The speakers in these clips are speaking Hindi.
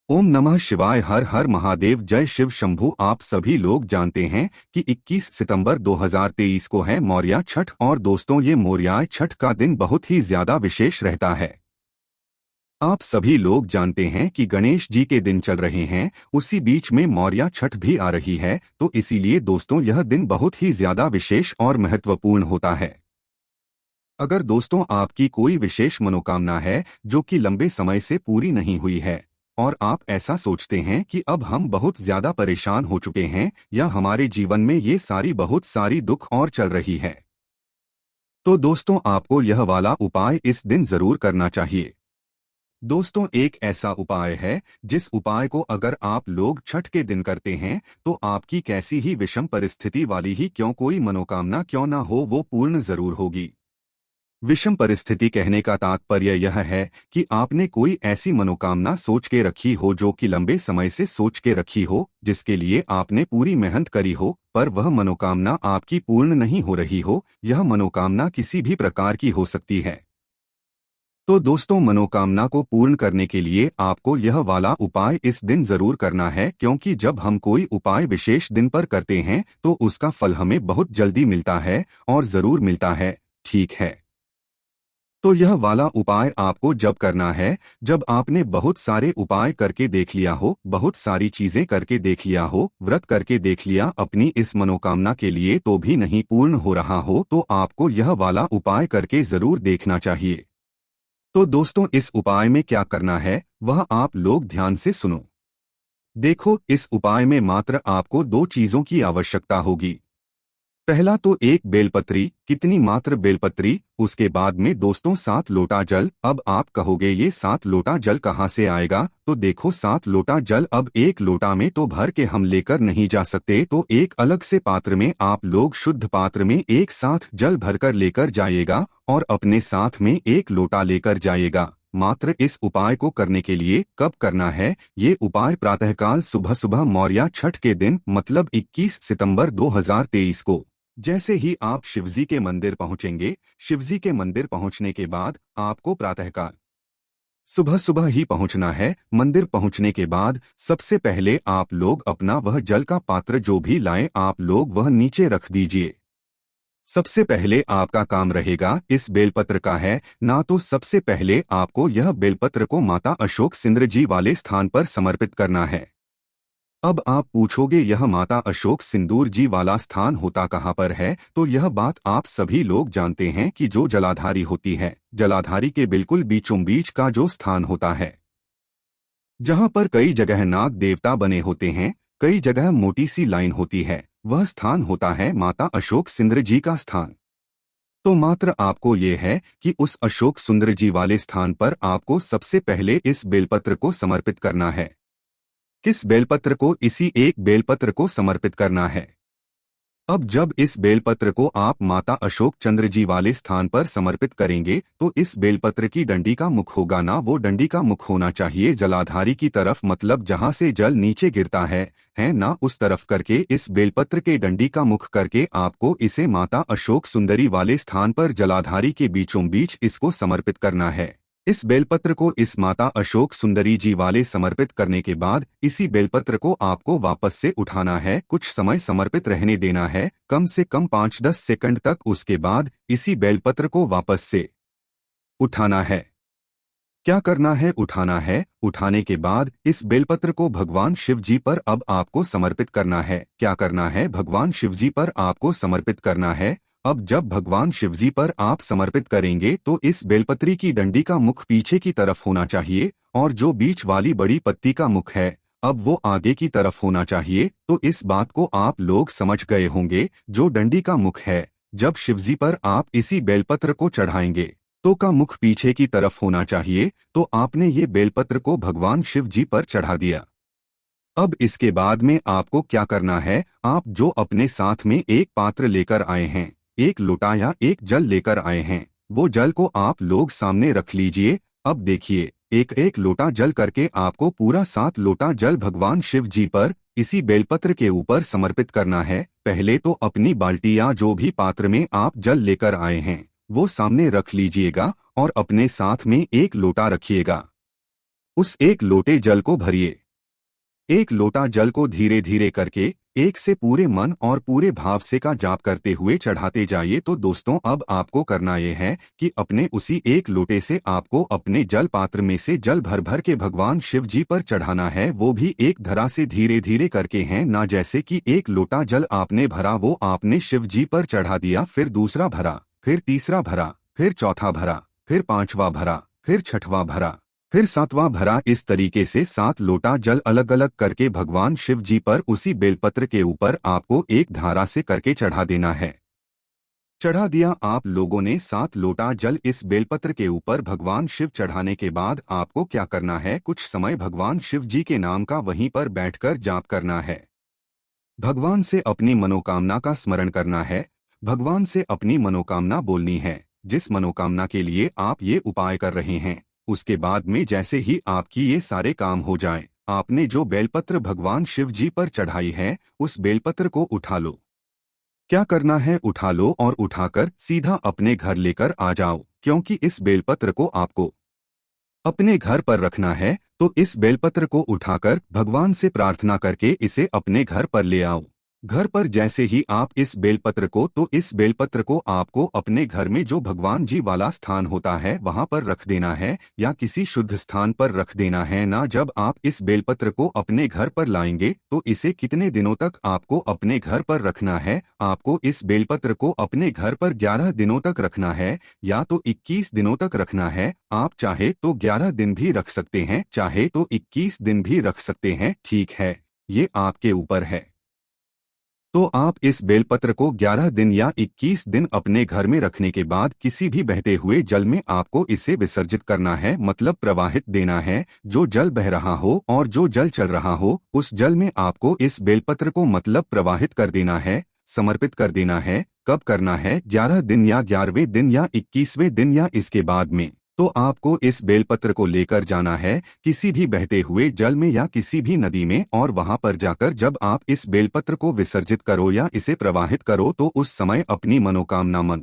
ओम नमः शिवाय। हर हर महादेव। जय शिव शंभू। आप सभी लोग जानते हैं कि 21 सितंबर 2023 को है मौर्या छठ। और दोस्तों, ये मौर्या छठ का दिन बहुत ही ज्यादा विशेष रहता है। आप सभी लोग जानते हैं कि गणेश जी के दिन चल रहे हैं, उसी बीच में मौर्या छठ भी आ रही है। तो इसीलिए दोस्तों, यह दिन बहुत ही ज्यादा विशेष और महत्वपूर्ण होता है। अगर दोस्तों आपकी कोई विशेष मनोकामना है जो कि लंबे समय से पूरी नहीं हुई है, और आप ऐसा सोचते हैं कि अब हम बहुत ज्यादा परेशान हो चुके हैं या हमारे जीवन में ये बहुत सारी दुख और चल रही है, तो दोस्तों आपको यह वाला उपाय इस दिन जरूर करना चाहिए। दोस्तों, एक ऐसा उपाय है जिस उपाय को अगर आप लोग छठ के दिन करते हैं तो आपकी कैसी ही विषम परिस्थिति वाली ही क्यों कोई मनोकामना क्यों ना हो, वो पूर्ण जरूर होगी। विषम परिस्थिति कहने का तात्पर्य यह है कि आपने कोई ऐसी मनोकामना सोच के रखी हो जो कि लंबे समय से सोच के रखी हो, जिसके लिए आपने पूरी मेहनत करी हो, पर वह मनोकामना आपकी पूर्ण नहीं हो रही हो। यह मनोकामना किसी भी प्रकार की हो सकती है। तो दोस्तों, मनोकामना को पूर्ण करने के लिए आपको यह वाला उपाय इस दिन जरूर करना है, क्योंकि जब हम कोई उपाय विशेष दिन पर करते हैं तो उसका फल हमें बहुत जल्दी मिलता है, और जरूर मिलता है। ठीक है, तो यह वाला उपाय आपको जब करना है जब आपने बहुत सारे उपाय करके देख लिया हो, बहुत सारी चीजें करके देख लिया हो, व्रत करके देख लिया अपनी इस मनोकामना के लिए, तो भी नहीं पूर्ण हो रहा हो, तो आपको यह वाला उपाय करके जरूर देखना चाहिए। तो दोस्तों, इस उपाय में क्या करना है वह आप लोग ध्यान से सुनो। देखो, इस उपाय में मात्र आपको दो चीजों की आवश्यकता होगी। पहला तो एक बेलपत्री। कितनी? मात्र बेलपत्री। उसके बाद में दोस्तों 7 लोटा जल। अब आप कहोगे ये 7 लोटा जल कहाँ से आएगा? तो देखो, 7 लोटा जल अब एक लोटा में तो भर के हम लेकर नहीं जा सकते, तो एक अलग से पात्र में आप लोग शुद्ध पात्र में एक साथ जल भरकर लेकर जाइएगा और अपने साथ में एक लोटा लेकर जाइएगा। मात्र इस उपाय को करने के लिए कब करना है? ये उपाय प्रातःकाल सुबह सुबह मौर्या छठ के दिन, मतलब 21 सितंबर 2023 को। जैसे ही आप शिवजी के मंदिर पहुंचेंगे, शिवजी के मंदिर पहुंचने के बाद आपको प्रातःकाल सुबह सुबह ही पहुंचना है। मंदिर पहुंचने के बाद सबसे पहले आप लोग अपना वह जल का पात्र जो भी लाएं, आप लोग वह नीचे रख दीजिए। सबसे पहले आपका काम रहेगा इस बेलपत्र का है ना, तो सबसे पहले आपको यह बेलपत्र को माता अशोक सिंद्र जी वाले स्थान पर समर्पित करना है। अब आप पूछोगे, यह माता अशोक सिंदूर जी वाला स्थान होता कहाँ पर है? तो यह बात आप सभी लोग जानते हैं कि जो जलाधारी होती है, जलाधारी के बिल्कुल बीचों बीच का जो स्थान होता है, जहाँ पर कई जगह नाग देवता बने होते हैं, कई जगह मोटी सी लाइन होती है, वह स्थान होता है माता अशोक सिंद्र जी का स्थान। तो मात्र आपको ये है कि उस अशोक सुंदर जी वाले स्थान पर आपको सबसे पहले इस बेलपत्र को समर्पित करना है। किस बेलपत्र को? इसी एक बेलपत्र को समर्पित करना है। अब जब इस बेलपत्र को आप माता अशोक चंद्र जी वाले स्थान पर समर्पित करेंगे तो इस बेलपत्र की डंडी का मुख होगा ना, वो डंडी का मुख होना चाहिए जलाधारी की तरफ, मतलब जहां से जल नीचे गिरता है ना, उस तरफ करके इस बेलपत्र के डंडी का मुख करके आपको इसे माता अशोक सुंदरी वाले स्थान पर जलाधारी के बीचों बीच इसको समर्पित करना है। इस बेलपत्र को इस माता अशोक सुंदरी जी वाले समर्पित करने के बाद इसी बेलपत्र को आपको वापस से उठाना है, कुछ समय समर्पित रहने देना है, कम से कम 5-10 सेकंड तक। उसके बाद इसी बेलपत्र को वापस से उठाना है। क्या करना है? उठाना है। उठाने के बाद इस बेलपत्र को भगवान शिव जी पर अब आपको समर्पित करना है। क्या करना है? भगवान शिव जी पर आपको समर्पित करना है। अब जब भगवान शिवजी पर आप समर्पित करेंगे तो इस बेलपत्री की डंडी का मुख पीछे की तरफ होना चाहिए, और जो बीच वाली बड़ी पत्ती का मुख है अब वो आगे की तरफ होना चाहिए। तो इस बात को आप लोग समझ गए होंगे। जो डंडी का मुख है, जब शिवजी पर आप इसी बेलपत्र को चढ़ाएंगे तो का मुख पीछे की तरफ होना चाहिए। तो आपने ये बेलपत्र को भगवान शिव जी पर चढ़ा दिया। अब इसके बाद में आपको क्या करना है? आप जो अपने साथ में एक पात्र लेकर आए हैं, एक लोटा या एक जल लेकर आए हैं, वो जल को आप लोग सामने रख लीजिए। अब देखिए, एक एक लोटा जल करके आपको पूरा 7 लोटा जल भगवान शिव जी पर इसी बेलपत्र के ऊपर समर्पित करना है। पहले तो अपनी बाल्टी या जो भी पात्र में आप जल लेकर आए हैं वो सामने रख लीजिएगा और अपने साथ में एक लोटा रखिएगा। उस एक लोटे जल को भरिए। एक लोटा जल को धीरे धीरे करके एक से पूरे मन और पूरे भाव से का जाप करते हुए चढ़ाते जाइए। तो दोस्तों, अब आपको करना यह है कि अपने उसी एक लोटे से आपको अपने जल पात्र में से जल भर भर के भगवान शिव जी पर चढ़ाना है। वो भी एक धरा से धीरे धीरे करके हैं ना, जैसे कि एक लोटा जल आपने भरा, वो आपने शिव जी पर चढ़ा दिया, फिर दूसरा भरा, फिर तीसरा भरा, फिर चौथा भरा, फिर पांचवा भरा, फिर छठवां भरा, फिर सातवां भरा। इस तरीके से 7 लोटा जल अलग अलग करके भगवान शिव जी पर उसी बेलपत्र के ऊपर आपको एक धारा से करके चढ़ा देना है। चढ़ा दिया आप लोगों ने 7 लोटा जल इस बेलपत्र के ऊपर भगवान शिव चढ़ाने के बाद आपको क्या करना है, कुछ समय भगवान शिव जी के नाम का वहीं पर बैठकर जाप करना है। भगवान से अपनी मनोकामना का स्मरण करना है। भगवान से अपनी मनोकामना बोलनी है, जिस मनोकामना के लिए आप ये उपाय कर रहे हैं। उसके बाद में जैसे ही आपकी ये सारे काम हो जाएं, आपने जो बेलपत्र भगवान शिव जी पर चढ़ाई है, उस बेलपत्र को उठा लो। क्या करना है, उठा लो और उठाकर सीधा अपने घर लेकर आ जाओ, क्योंकि इस बेलपत्र को आपको अपने घर पर रखना है। तो इस बेलपत्र को उठाकर भगवान से प्रार्थना करके इसे अपने घर पर ले आओ। घर पर जैसे ही आप इस बेलपत्र को, तो इस बेलपत्र को आपको अपने घर में जो भगवान जी वाला स्थान होता है वहां पर रख देना है, या किसी शुद्ध स्थान पर रख देना है ना। जब आप इस बेलपत्र को अपने घर पर लाएंगे तो इसे कितने दिनों तक आपको अपने घर पर रखना है, आपको इस बेलपत्र को अपने घर पर 11 दिनों तक रखना है, या तो 21 दिनों तक रखना है। आप चाहे तो 11 दिन भी रख सकते हैं, चाहे तो 21 दिन भी रख सकते हैं, ठीक है, ये आपके ऊपर है। तो आप इस बेलपत्र को 11 दिन या 21 दिन अपने घर में रखने के बाद किसी भी बहते हुए जल में आपको इसे विसर्जित करना है, मतलब प्रवाहित देना है। जो जल बह रहा हो और जो जल चल रहा हो, उस जल में आपको इस बेलपत्र को मतलब प्रवाहित कर देना है, समर्पित कर देना है। कब करना है, 11 दिन या 11वें दिन या 21वें दिन या इसके बाद में। तो आपको इस बेलपत्र को लेकर जाना है किसी भी बहते हुए जल में या किसी भी नदी में, और वहां पर जाकर जब आप इस बेलपत्र को विसर्जित करो या इसे प्रवाहित करो, तो उस समय अपनी मनोकामना मन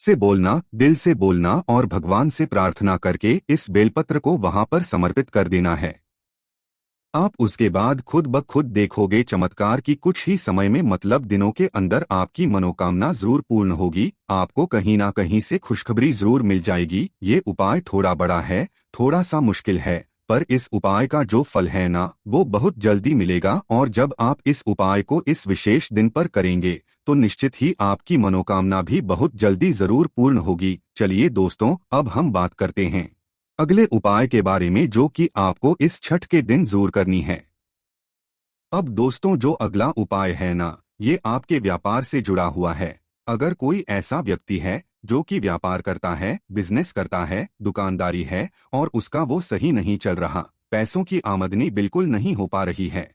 से बोलना, दिल से बोलना और भगवान से प्रार्थना करके इस बेलपत्र को वहां पर समर्पित कर देना है। आप उसके बाद खुद ब खुद देखोगे चमत्कार की कुछ ही समय में, मतलब दिनों के अंदर आपकी मनोकामना जरूर पूर्ण होगी। आपको कहीं ना कहीं से खुशखबरी जरूर मिल जाएगी। ये उपाय थोड़ा बड़ा है, थोड़ा सा मुश्किल है, पर इस उपाय का जो फल है ना, वो बहुत जल्दी मिलेगा। और जब आप इस उपाय को इस विशेष दिन पर करेंगे तो निश्चित ही आपकी मनोकामना भी बहुत जल्दी जरूर पूर्ण होगी। चलिए दोस्तों, अब हम बात करते हैं अगले उपाय के बारे में, जो कि आपको इस छठ के दिन जरूर करनी है। अब दोस्तों, जो अगला उपाय है ना, ये आपके व्यापार से जुड़ा हुआ है। अगर कोई ऐसा व्यक्ति है जो कि व्यापार करता है, बिजनेस करता है, दुकानदारी है, और उसका वो सही नहीं चल रहा, पैसों की आमदनी बिल्कुल नहीं हो पा रही है,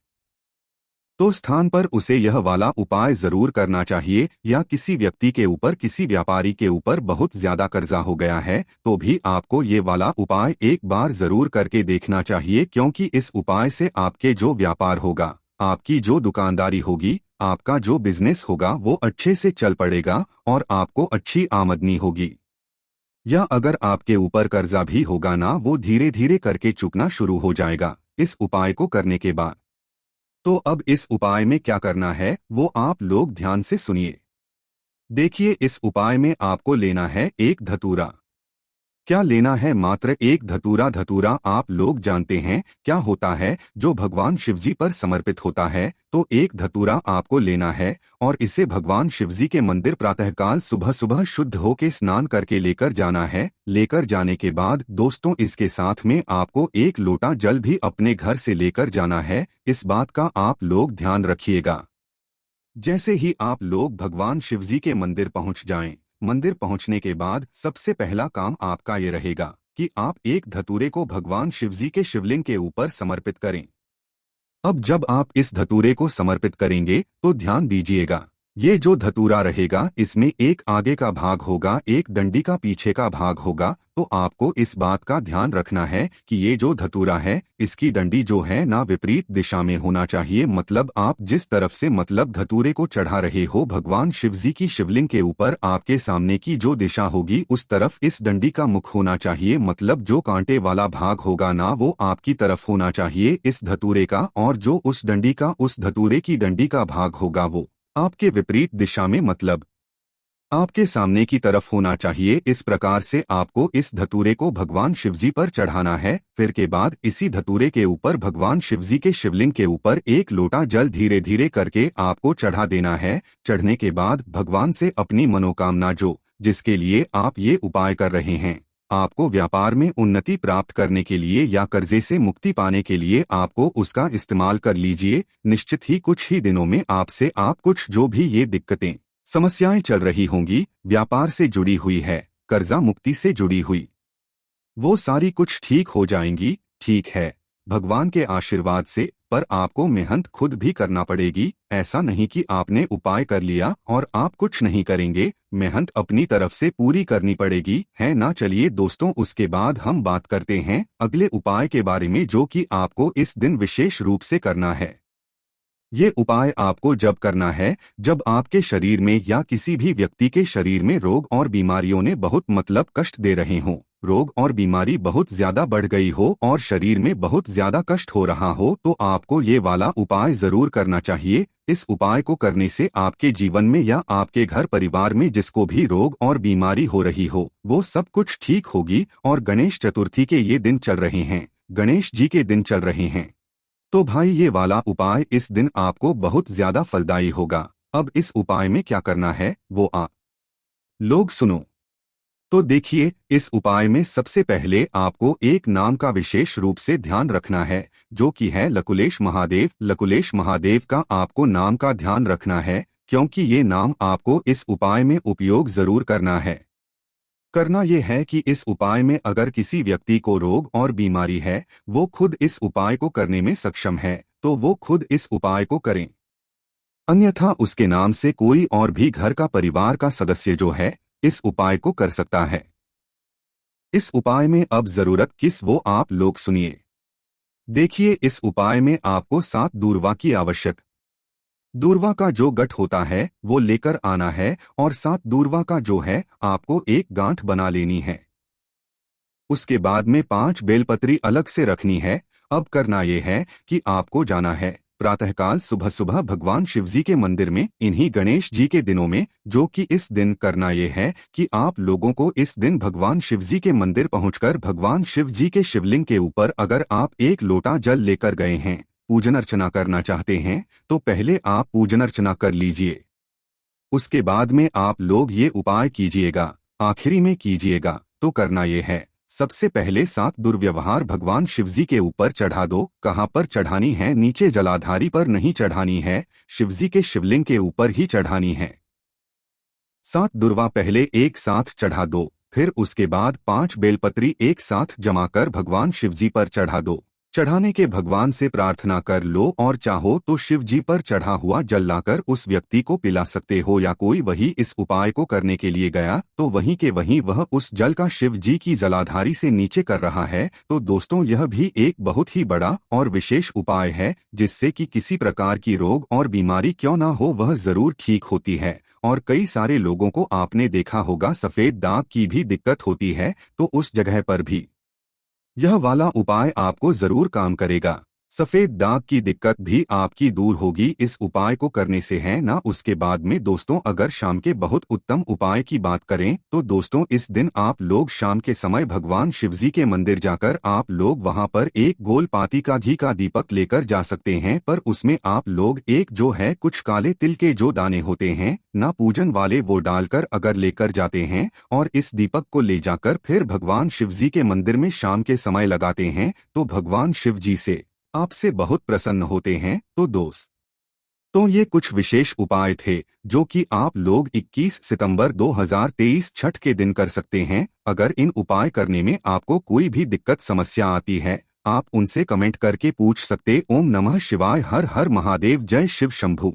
तो स्थान पर उसे यह वाला उपाय जरूर करना चाहिए। या किसी व्यक्ति के ऊपर, किसी व्यापारी के ऊपर बहुत ज्यादा कर्जा हो गया है, तो भी आपको ये वाला उपाय एक बार जरूर करके देखना चाहिए, क्योंकि इस उपाय से आपके जो व्यापार होगा, आपकी जो दुकानदारी होगी, आपका जो बिजनेस होगा, वो अच्छे से चल पड़ेगा और आपको अच्छी आमदनी होगी। या अगर आपके ऊपर कर्जा भी होगा ना, वो धीरे धीरे करके चुकना शुरू हो जाएगा इस उपाय को करने के बाद। तो अब इस उपाय में क्या करना है, वो आप लोग ध्यान से सुनिए। देखिए, इस उपाय में आपको लेना है एक धतूरा। क्या लेना है, मात्र एक धतूरा। धतूरा आप लोग जानते हैं क्या होता है, जो भगवान शिवजी पर समर्पित होता है। तो एक धतूरा आपको लेना है और इसे भगवान शिवजी के मंदिर प्रातःकाल सुबह सुबह शुद्ध होके स्नान करके लेकर जाना है। लेकर जाने के बाद दोस्तों, इसके साथ में आपको एक लोटा जल भी अपने घर से लेकर जाना है। इस बात का आप लोग ध्यान रखिएगा। जैसे ही आप लोग भगवान शिवजी के मंदिर पहुंच जाएं, मंदिर पहुंचने के बाद सबसे पहला काम आपका ये रहेगा कि आप एक धतूरे को भगवान शिवजी के शिवलिंग के ऊपर समर्पित करें। अब जब आप इस धतूरे को समर्पित करेंगे तो ध्यान दीजिएगा, ये जो धतूरा रहेगा इसमें एक आगे का भाग होगा, एक डंडी का पीछे का भाग होगा। तो आपको इस बात का ध्यान रखना है कि ये जो धतूरा है इसकी डंडी जो है ना विपरीत दिशा में होना चाहिए। मतलब आप जिस तरफ से मतलब धतूरे को चढ़ा रहे हो भगवान शिवजी की शिवलिंग के ऊपर, आपके सामने की जो दिशा होगी उस तरफ इस डंडी का मुख होना चाहिए। मतलब जो कांटे वाला भाग होगा ना वो आपकी तरफ होना चाहिए इस धतूरे का, और जो उस डंडी का उस धतूरे की डंडी का भाग होगा वो आपके विपरीत दिशा में मतलब आपके सामने की तरफ होना चाहिए। इस प्रकार से आपको इस धतूरे को भगवान शिवजी पर चढ़ाना है। फिर के बाद इसी धतूरे के ऊपर भगवान शिवजी के शिवलिंग के ऊपर एक लोटा जल धीरे धीरे करके आपको चढ़ा देना है। चढ़ने के बाद भगवान से अपनी मनोकामना जो जिसके लिए आप ये उपाय कर रहे हैं, आपको व्यापार में उन्नति प्राप्त करने के लिए या कर्जे से मुक्ति पाने के लिए आपको उसका इस्तेमाल कर लीजिए। निश्चित ही कुछ ही दिनों में आपसे आप कुछ जो भी ये दिक्कतें समस्याएं चल रही होंगी, व्यापार से जुड़ी हुई है, कर्जा मुक्ति से जुड़ी हुई, वो सारी कुछ ठीक हो जाएंगी। ठीक है, भगवान के आशीर्वाद से। पर आपको मेहनत खुद भी करना पड़ेगी। ऐसा नहीं कि आपने उपाय कर लिया और आप कुछ नहीं करेंगे, मेहनत अपनी तरफ से पूरी करनी पड़ेगी, है ना। चलिए दोस्तों, उसके बाद हम बात करते हैं अगले उपाय के बारे में जो कि आपको इस दिन विशेष रूप से करना है। ये उपाय आपको जब करना है जब आपके शरीर में या किसी भी व्यक्ति के शरीर में रोग और बीमारियों ने बहुत मतलब कष्ट दे रहे हों, रोग और बीमारी बहुत ज्यादा बढ़ गई हो और शरीर में बहुत ज्यादा कष्ट हो रहा हो, तो आपको ये वाला उपाय जरूर करना चाहिए। इस उपाय को करने से आपके जीवन में या आपके घर परिवार में जिसको भी रोग और बीमारी हो रही हो वो सब कुछ ठीक होगी। और गणेश चतुर्थी के ये दिन चल रहे हैं, गणेश जी के दिन चल रहे हैं, तो भाई ये वाला उपाय इस दिन आपको बहुत ज्यादा फलदायी होगा। अब इस उपाय में क्या करना है वो आप लोग सुनो। तो देखिए, इस उपाय में सबसे पहले आपको एक नाम का विशेष रूप से ध्यान रखना है जो कि है लकुलेश महादेव। लकुलेश महादेव का आपको नाम का ध्यान रखना है क्योंकि ये नाम आपको इस उपाय में उपयोग जरूर करना है। करना यह है कि इस उपाय में अगर किसी व्यक्ति को रोग और बीमारी है, वो खुद इस उपाय को करने में सक्षम है तो वो खुद इस उपाय को करें। अन्यथा उसके नाम से कोई और भी घर का परिवार का सदस्य जो है इस उपाय को कर सकता है। इस उपाय में अब जरूरत किस वो आप लोग सुनिए। देखिए, इस उपाय में आपको 7 दूर्वा की आवश्यक। दूर्वा का जो गठ होता है वो लेकर आना है और 7 दूर्वा का जो है आपको एक गांठ बना लेनी है। उसके बाद में 5 बेलपत्री अलग से रखनी है। अब करना ये है कि आपको जाना है प्रातःकाल सुबह सुबह भगवान शिवजी के मंदिर में। इन्हीं गणेश जी के दिनों में जो कि इस दिन करना ये है कि आप लोगों को इस दिन भगवान शिवजी के मंदिर पहुंचकर भगवान शिव जी के शिवलिंग के ऊपर अगर आप एक लोटा जल लेकर गए हैं, पूजन अर्चना करना चाहते हैं, तो पहले आप पूजन अर्चना कर लीजिए। उसके बाद में आप लोग ये उपाय कीजिएगा, आखिरी में कीजिएगा। तो करना ये है, सबसे पहले 7 दुर्व्यवहार भगवान शिवजी के ऊपर चढ़ा दो। कहाँ पर चढ़ानी है? नीचे जलाधारी पर नहीं चढ़ानी है, शिवजी के शिवलिंग के ऊपर ही चढ़ानी है। 7 दुर्वा पहले एक साथ चढ़ा दो, फिर उसके बाद 5 बेलपत्री एक साथ जमा कर भगवान शिवजी पर चढ़ा दो। चढ़ाने के भगवान से प्रार्थना कर लो और चाहो तो शिव जी पर चढ़ा हुआ जल लाकर उस व्यक्ति को पिला सकते हो, या कोई वही इस उपाय को करने के लिए गया तो वहीं के वहीं वह उस जल का शिव जी की जलाधारी से नीचे कर रहा है। तो दोस्तों, यह भी एक बहुत ही बड़ा और विशेष उपाय है जिससे कि किसी प्रकार की रोग और बीमारी क्यों ना हो वह जरूर ठीक होती है। और कई सारे लोगों को आपने देखा होगा सफेद दाग की भी दिक्कत होती है, तो उस जगह पर भी यह वाला उपाय आपको जरूर काम करेगा। सफेद दाग की दिक्कत भी आपकी दूर होगी इस उपाय को करने से, है ना। उसके बाद में दोस्तों, अगर शाम के बहुत उत्तम उपाय की बात करें तो दोस्तों, इस दिन आप लोग शाम के समय भगवान शिवजी के मंदिर जाकर आप लोग वहां पर एक गोल पाती का घी का दीपक लेकर जा सकते हैं। पर उसमें आप लोग एक जो है कुछ काले तिल के जो दाने होते हैं ना पूजन वाले, वो डालकर अगर लेकर जाते हैं और इस दीपक को ले जाकर फिर भगवान शिवजी के मंदिर में शाम के समय लगाते हैं तो भगवान शिव जी से आपसे बहुत प्रसन्न होते हैं। तो दोस्त, तो ये कुछ विशेष उपाय थे जो कि आप लोग 21 सितंबर 2023 छठ के दिन कर सकते हैं। अगर इन उपाय करने में आपको कोई भी दिक्कत समस्या आती है, आप उनसे कमेंट करके पूछ सकते। ओम नमः शिवाय, हर हर महादेव, जय शिव शंभू।